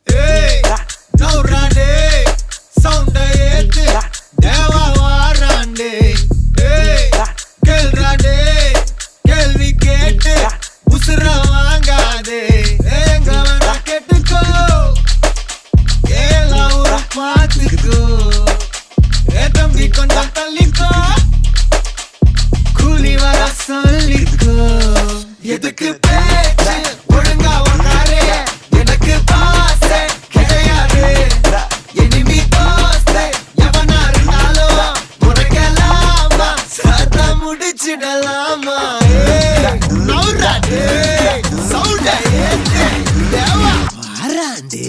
Hey, now rande, sound ஏத்து, தேவா வாராண்டே. Hey, கேள்றாண்டே, கேள்வி கேட்டு, உசுர வாங்காதே. எங்க வேணா கேட்டுக்கோ, எல்லாம் ஒரு பாத்துக்கோ. தம்பி கொஞ்சம் தள்ளிக்கோ, கூலி வர சொல்லிக்கோ. எதுக்கு பேச்சு ஒழுங்கா உட்காரு, எனக்கு பாசை கிடையாது. இனிமே தோசை எவனா இருந்தாலும் உனக்கெல்லாமா சத்தா முடிச்சிடலாமா. நவுறாண்டே, சவுண்ட ஏத்து, தேவா வாராண்டே.